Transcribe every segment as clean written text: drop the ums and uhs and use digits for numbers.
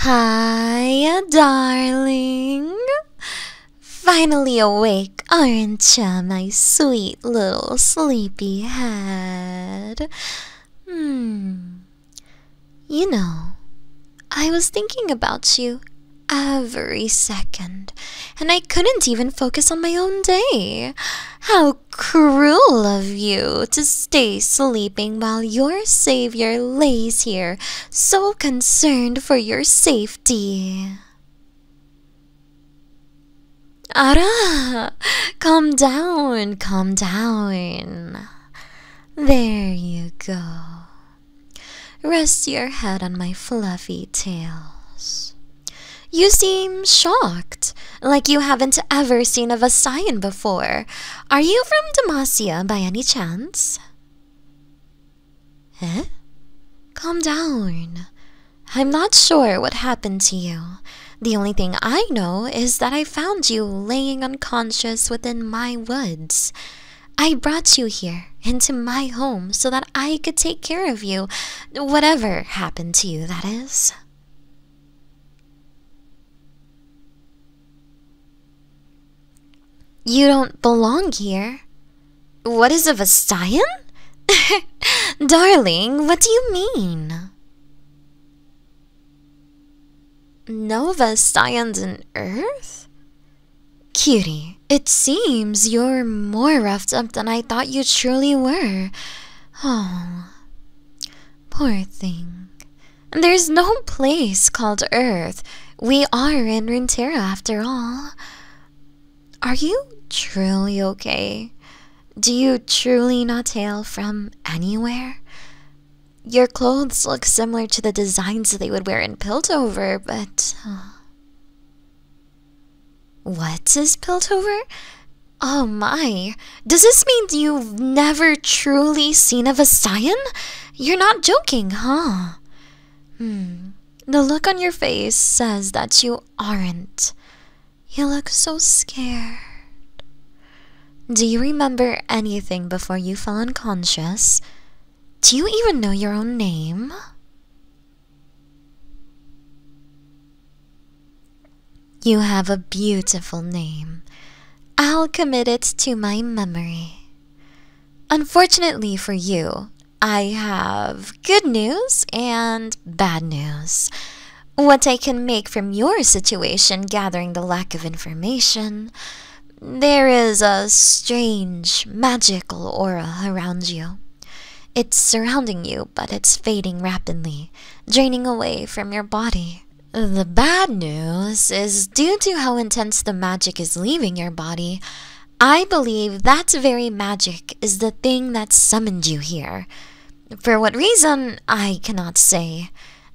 Hi, darling. Finally awake, aren't ya, my sweet little sleepy head? You know, I was thinking about you every second, and I couldn't even focus on my own day. How cruel of you to stay sleeping while your savior lays here, so concerned for your safety. Ara, calm down, calm down. There you go. Rest your head on my fluffy tails. You seem shocked, like you haven't ever seen a Visayan before. Are you from Demacia by any chance? Eh? Calm down. I'm not sure what happened to you. The only thing I know is that I found you laying unconscious within my woods. I brought you here into my home so that I could take care of you, whatever happened to you, that is. You don't belong here. What is a Visayan? Darling, what do you mean? No Visayans on Earth? Cutie, it seems you're more roughed up than I thought you truly were. Oh, poor thing. There's no place called Earth. We are in Runeterra after all. Are you truly okay? Do you truly not hail from anywhere? Your clothes look similar to the designs they would wear in Piltover, but... What is Piltover? Oh my, does this mean you've never truly seen a Visayan? You're not joking, huh? The look on your face says that you aren't. You look so scared. Do you remember anything before you fell unconscious? Do you even know your own name? You have a beautiful name. I'll commit it to my memory. Unfortunately for you, I have good news and bad news. What I can make from your situation, gathering the lack of information, there is a strange, magical aura around you. It's surrounding you, but it's fading rapidly, draining away from your body. The bad news is due to how intense the magic is leaving your body, I believe that very magic is the thing that summoned you here. For what reason, I cannot say.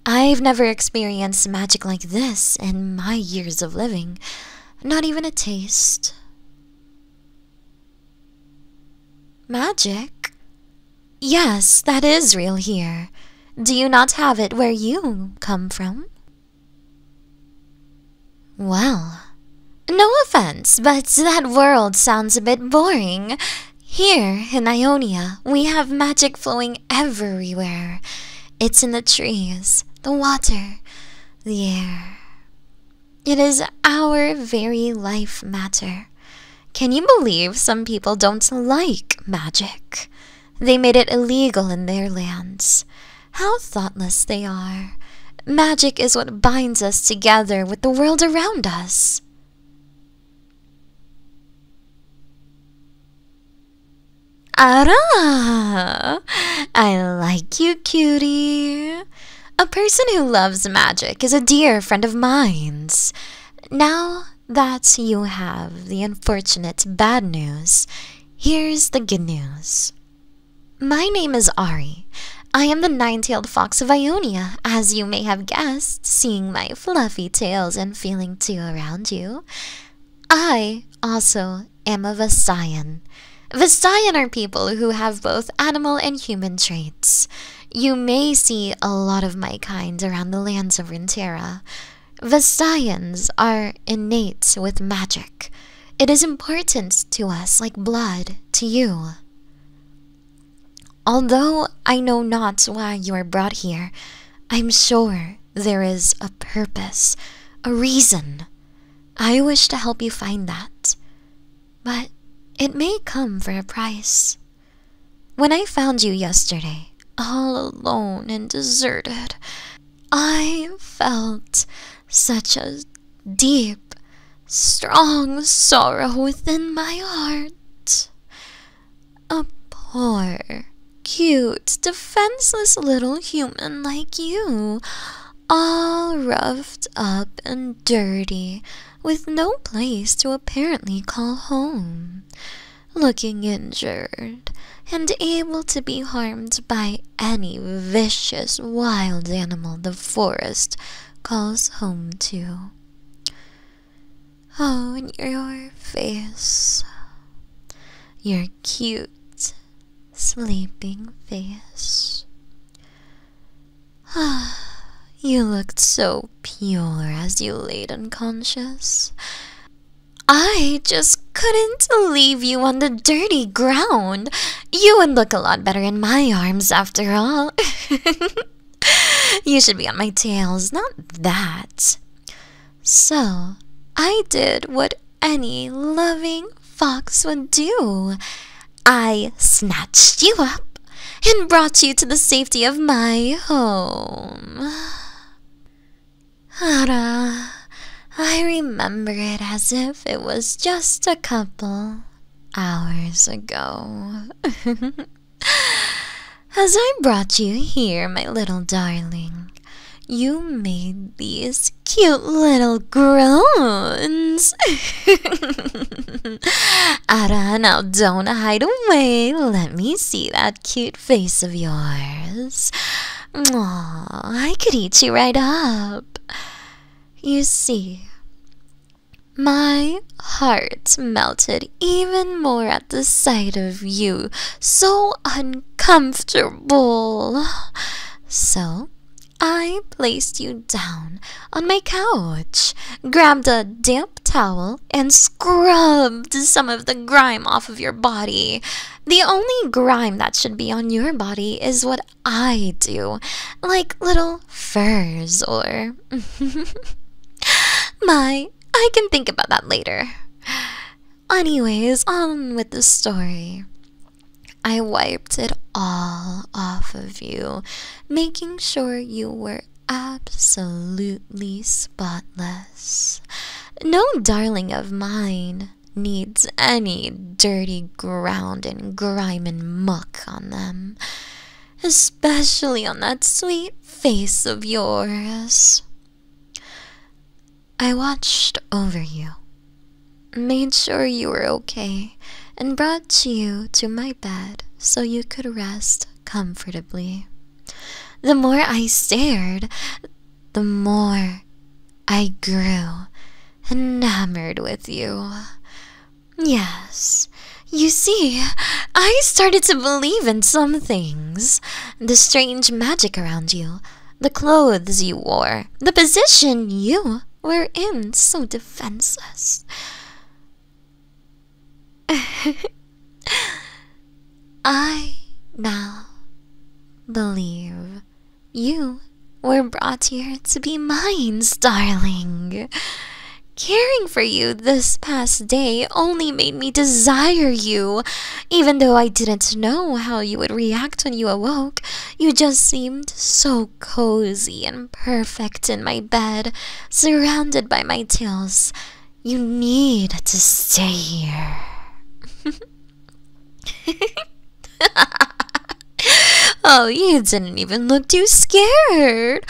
I've never experienced magic like this in my years of living. Not even a taste. Magic? Yes, that is real here. Do you not have it where you come from? Well, no offense, but that world sounds a bit boring. Here in Ionia, we have magic flowing everywhere. It's in the trees, the water, the air. It is our very life matter. Can you believe some people don't like magic? They made it illegal in their lands. How thoughtless they are. Magic is what binds us together with the world around us. Ara! I like you, cutie. A person who loves magic is a dear friend of mine's. Now that you have the unfortunate bad news, here's the good news. My name is Ahri. I am the nine-tailed fox of Ionia, as you may have guessed, seeing my fluffy tails and feeling two around you. I also am a Visayan. Visayan are people who have both animal and human traits. You may see a lot of my kind around the lands of Runeterra. Visayans are innate with magic. It is important to us like blood to you. Although I know not why you are brought here, I'm sure There is a purpose, a reason. I wish to help you find that, but it may come for a price. When I found you yesterday, all alone and deserted, I felt such a deep, strong sorrow within my heart. A poor, cute, defenseless little human like you, all roughed up and dirty, with no place to apparently call home, looking injured, and able to be harmed by any vicious wild animal the forest calls home to. Oh, and your face, your cute, sleeping face. You looked so pure as you laid unconscious. I just couldn't leave you on the dirty ground. You would look a lot better in my arms after all. You should be on my tails, not that. So, I did what any loving fox would do. I snatched you up and brought you to the safety of my home. Ara, I remember it as if it was just a couple hours ago. As I brought you here, my little darling, you made these cute little groans. Ara, now don't hide away. Let me see that cute face of yours. Aw, I could eat you right up. You see, my heart melted even more at the sight of you, so uncomfortable. So, I placed you down on my couch, grabbed a damp towel, and scrubbed some of the grime off of your body. The only grime that should be on your body is what I do, like little furs or... I can think about that later. Anyways, on with the story. I wiped it all off of you, making sure you were absolutely spotless. No darling of mine needs any dirty ground and grime and muck on them, especially on that sweet face of yours. I watched over you, made sure you were okay, and brought you to my bed so you could rest comfortably. The more I stared, the more I grew enamored with you. Yes, you see, I started to believe in some things. The strange magic around you, the clothes you wore, the position you were in, so defenseless. I now believe you were brought here to be mine, darling. Caring for you this past day only made me desire you. Even though I didn't know how you would react when you awoke, you just seemed so cozy and perfect in my bed, surrounded by my tails. You need to stay here. Oh, you didn't even look too scared.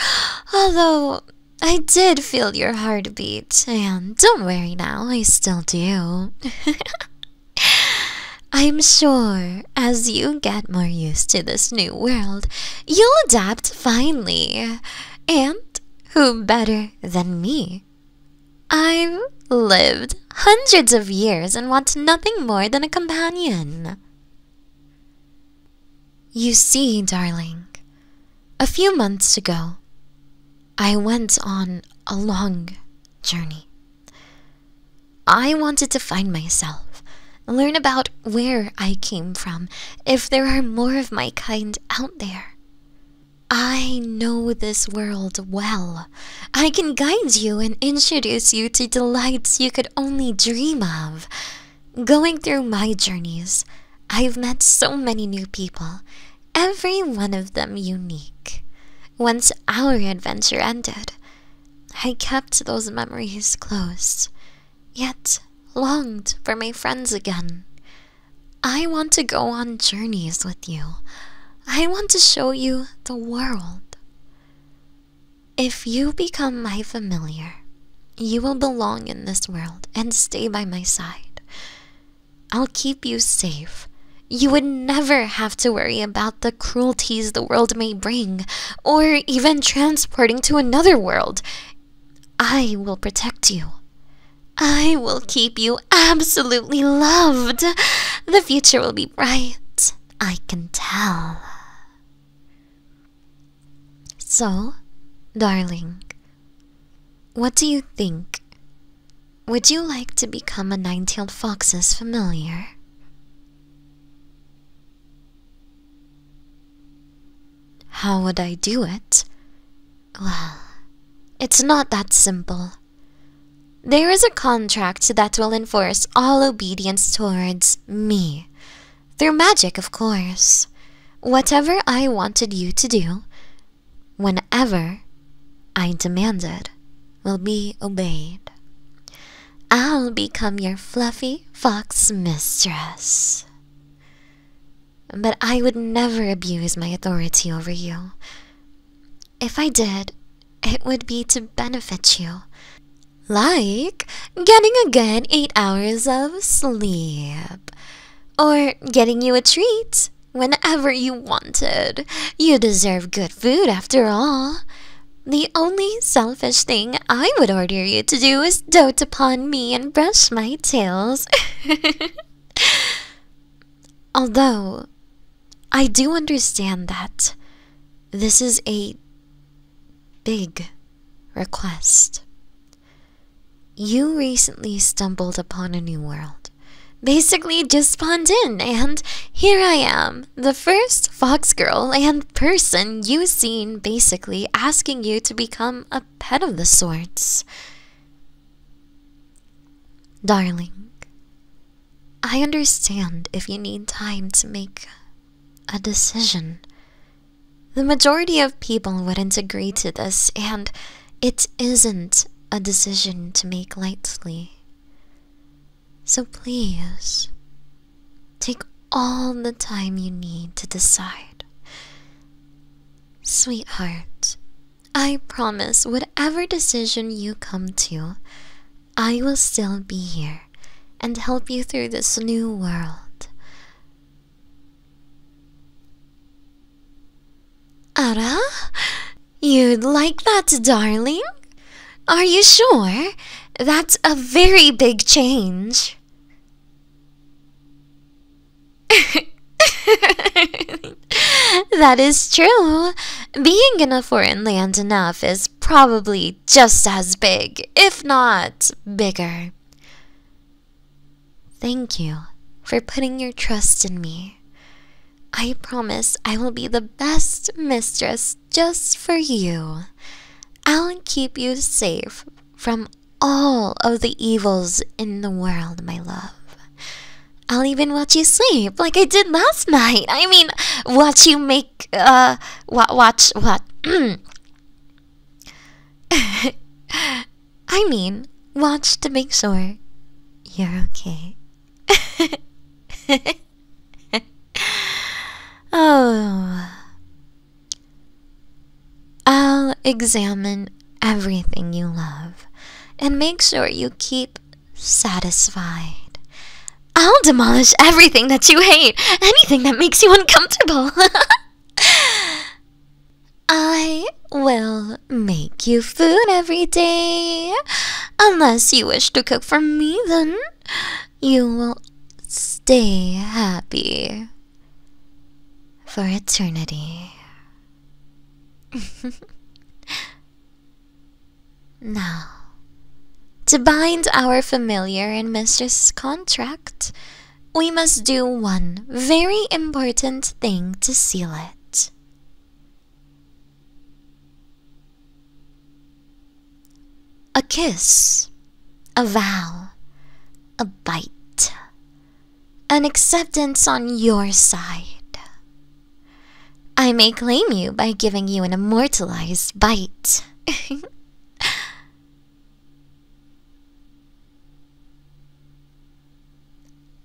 Although, I did feel your heartbeat, and don't worry now, I still do. I'm sure as you get more used to this new world, you'll adapt finely. And who better than me? I've lived hundreds of years and want nothing more than a companion. You see, darling, a few months ago, I went on a long journey. I wanted to find myself, learn about where I came from, if there are more of my kind out there. I know this world well. I can guide you and introduce you to delights you could only dream of. Going through my journeys, I've met so many new people, every one of them unique. Once our adventure ended, I kept those memories close, yet longed for my friends again. I want to go on journeys with you. I want to show you the world. If you become my familiar, you will belong in this world and stay by my side. I'll keep you safe. You would never have to worry about the cruelties the world may bring, or even transporting to another world. I will protect you. I will keep you absolutely loved. The future will be bright, I can tell. So, darling, what do you think? Would you like to become a nine-tailed fox's familiar? How would I do it? Well, it's not that simple. There is a contract that will enforce all obedience towards me. Through magic, of course. Whatever I wanted you to do, whenever I demanded, will be obeyed. I'll become your fluffy fox mistress. But I would never abuse my authority over you. If I did, it would be to benefit you. Like getting a good 8 hours of sleep. Or getting you a treat whenever you wanted. You deserve good food after all. The only selfish thing I would order you to do is dote upon me and brush my tails. Although, I do understand that this is a big request. You recently stumbled upon a new world. Basically just spawned in, and here I am, the first fox girl and person you've seen, basically asking you to become a pet of the sorts. Darling, I understand if you need time to make a decision. The majority of people wouldn't agree to this, and it isn't a decision to make lightly. So please, take all the time you need to decide. Sweetheart, I promise whatever decision you come to, I will still be here and help you through this new world. Ara? You'd like that, darling? Are you sure? That's a very big change. That is true. Being in a foreign land enough is probably just as big, if not bigger. Thank you for putting your trust in me. I promise I will be the best mistress just for you. I'll keep you safe from all of the evils in the world, my love. I'll even watch you sleep like I did last night. I mean, watch you make, watch what? I mean, watch to make sure you're okay. Oh. I'll examine everything you love and make sure you keep satisfied. I'll demolish everything that you hate, anything that makes you uncomfortable. I will make you food every day. Unless you wish to cook for me, then you will stay happy for eternity. Now, to bind our familiar and mistress contract, we must do one very important thing to seal it. A kiss, a vow, a bite, an acceptance on your side. I may claim you by giving you an immortalized bite.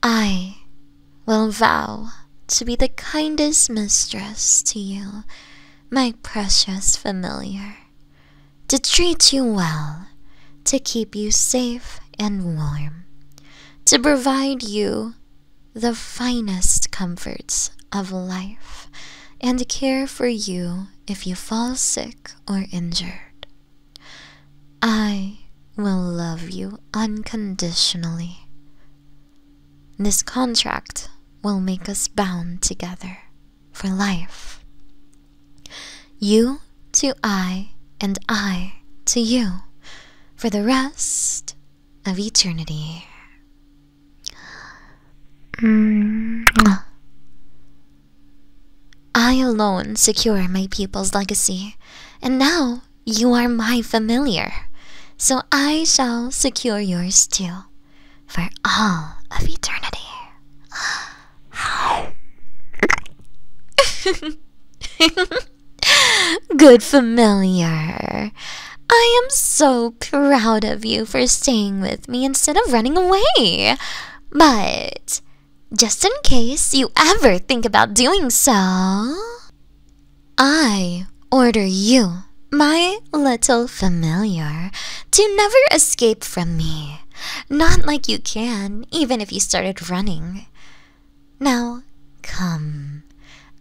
I will vow to be the kindest mistress to you, my precious familiar, to treat you well, to keep you safe and warm, to provide you the finest comforts of life, and care for you if you fall sick or injured. I will love you unconditionally. This contract will make us bound together for life. You to I, and I to you, for the rest of eternity. I alone secure my people's legacy, and now you are my familiar, so I shall secure yours too, for all of eternity. Good familiar. I am so proud of you for staying with me instead of running away. But just in case you ever think about doing so, I order you, my little familiar, to never escape from me. Not like you can, even if you started running. Now, come.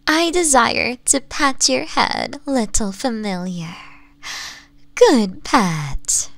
I desire to pat your head, little familiar. Good pat.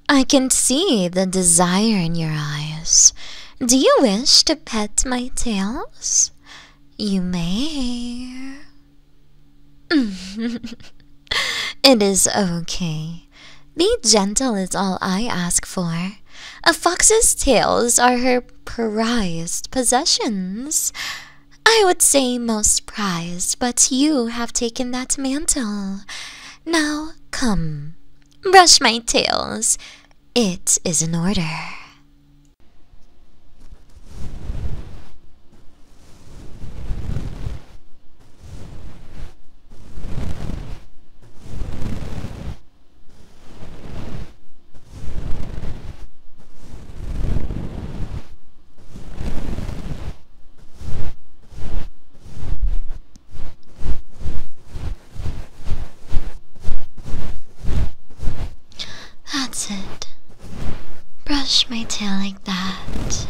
I can see the desire in your eyes. Do you wish to pet my tails? You may. It is okay. Be gentle is all I ask for. A fox's tails are her prized possessions. I would say most prized, but you have taken that mantle. Now, come, brush my tails. It is in order. That's it. Brush my tail like that.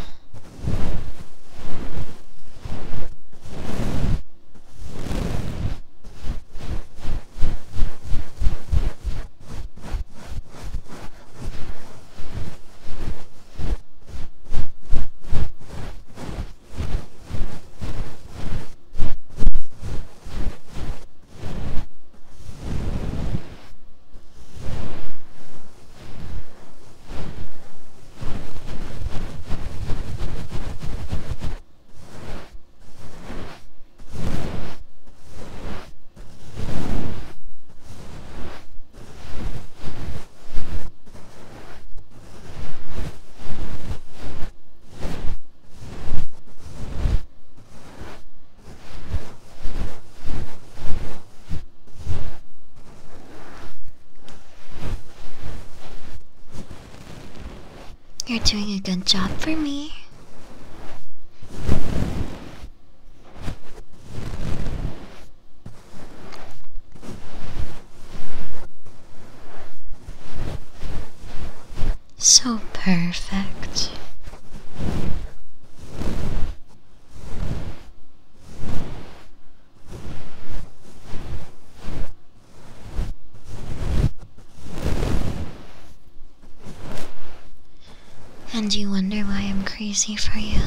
You're doing a good job for me. So perfect. And you wonder why I'm crazy for you.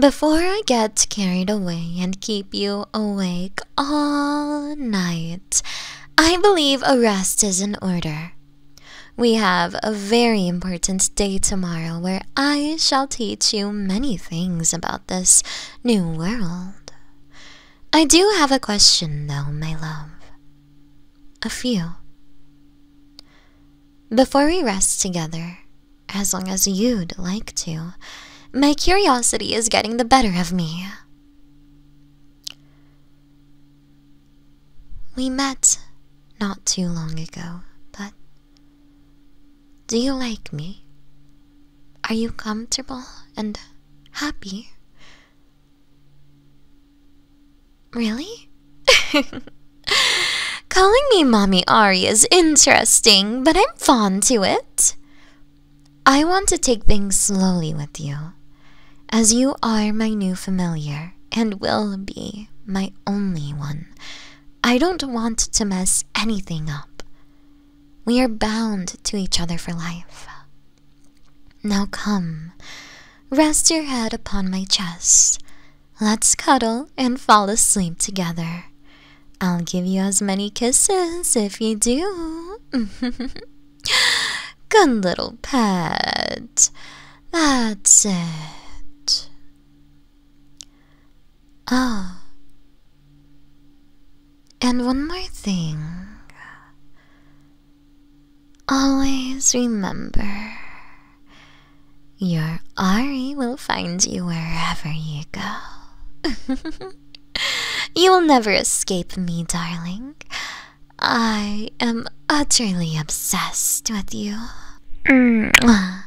Before I get carried away and keep you awake all night, I believe a rest is in order. We have a very important day tomorrow where I shall teach you many things about this new world. I do have a question though, my love. A few. Before we rest together, as long as you'd like to, my curiosity is getting the better of me. We met not too long ago, but do you like me? Are you comfortable and happy? Really? Calling me Mommy Ahri is interesting, but I'm fond to it. I want to take things slowly with you, as you are my new familiar and will be my only one. I don't want to mess anything up. We are bound to each other for life. Now come, rest your head upon my chest. Let's cuddle and fall asleep together. I'll give you as many kisses if you do. Good little pet. That's it. Oh. And one more thing. Always remember, your Ahri will find you wherever you go. You will never escape me, darling. I am utterly obsessed with you. Mwah.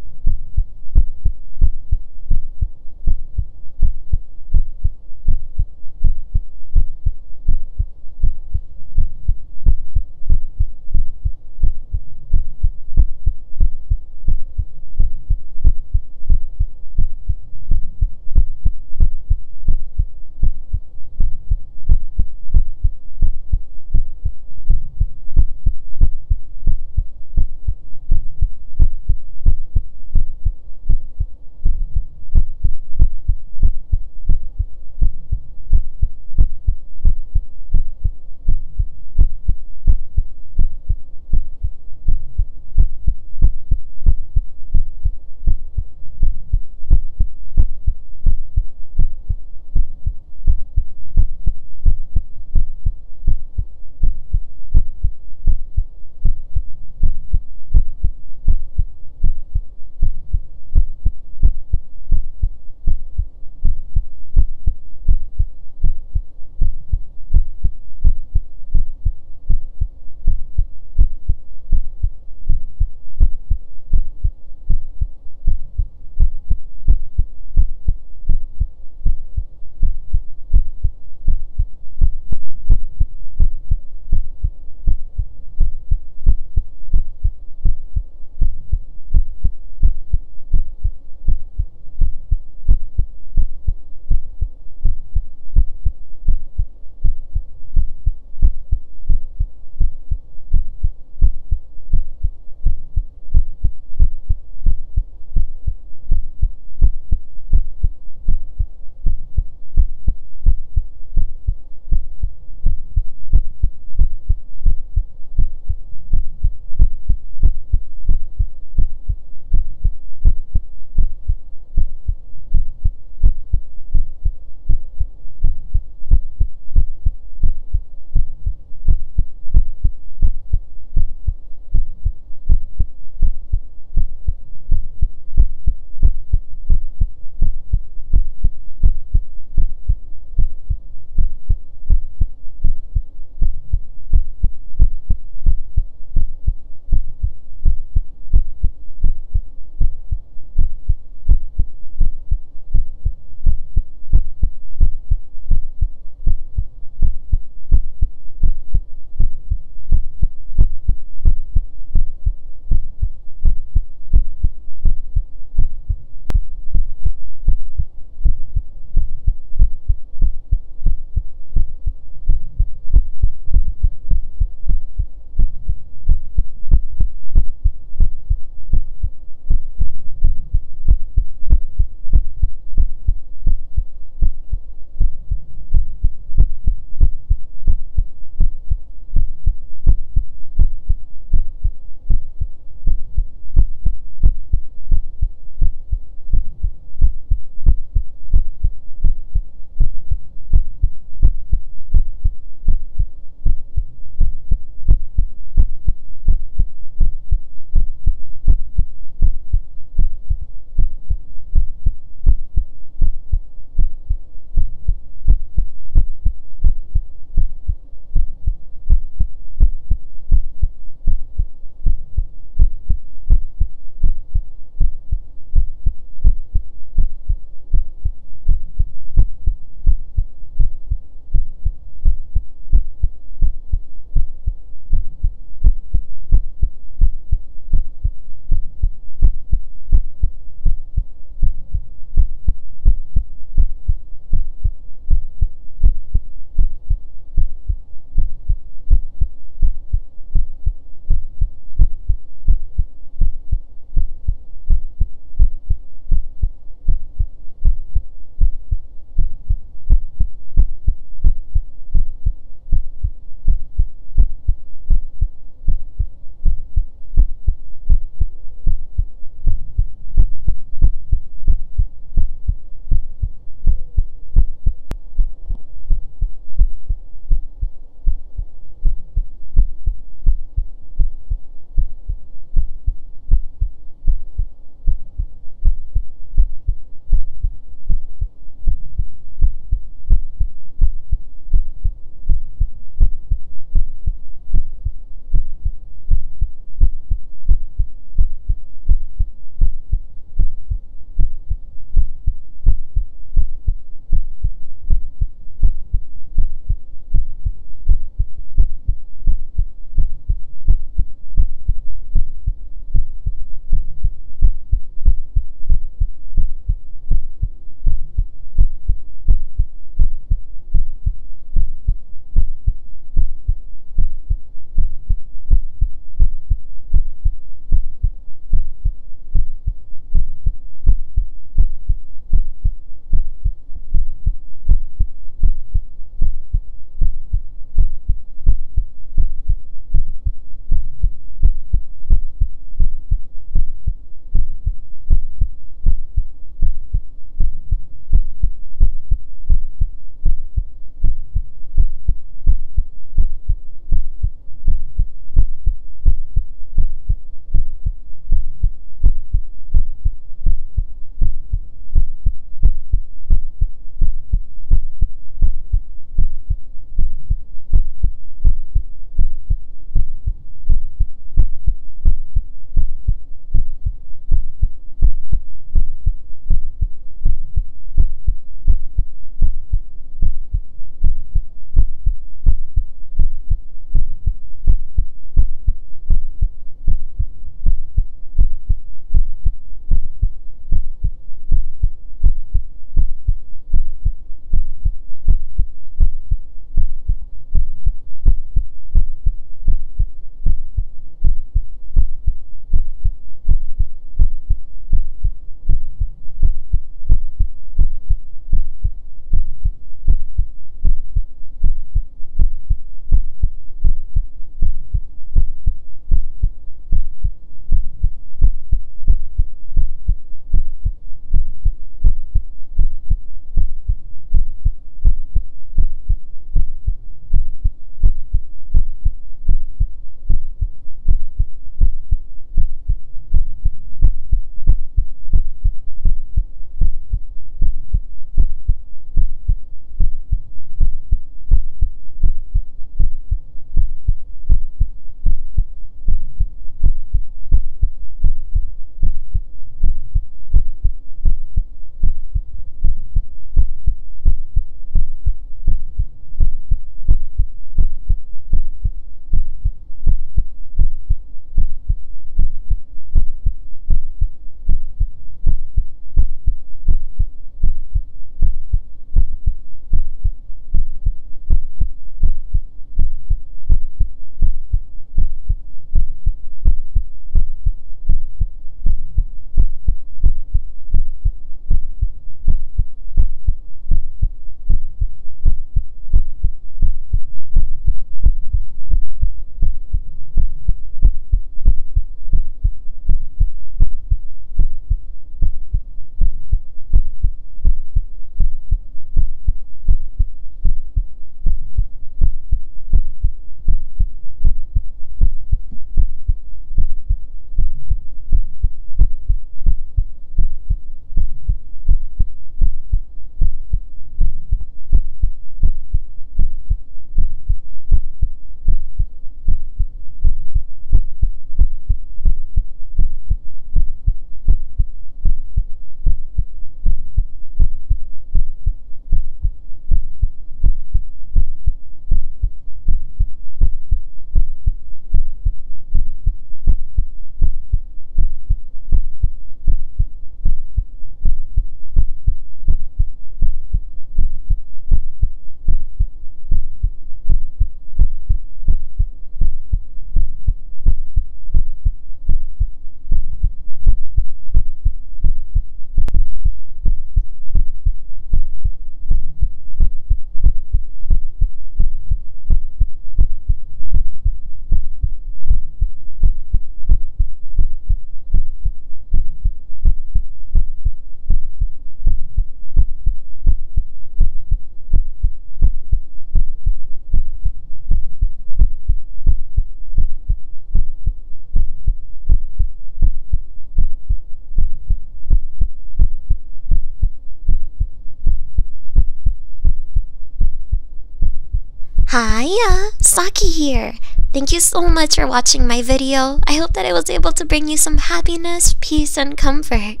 Hiya, Saki here. Thank you so much for watching my video. I hope that I was able to bring you some happiness, peace, and comfort.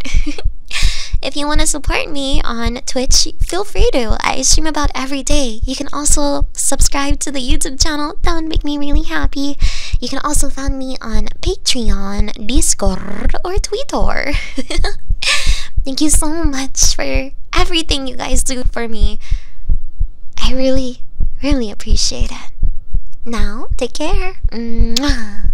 If you want to support me on Twitch, feel free to. I stream about every day. You can also subscribe to the YouTube channel. That would make me really happy. You can also find me on Patreon, Discord, or Twitter. Thank you so much for everything you guys do for me. I really appreciate it. Now, take care. Mwah.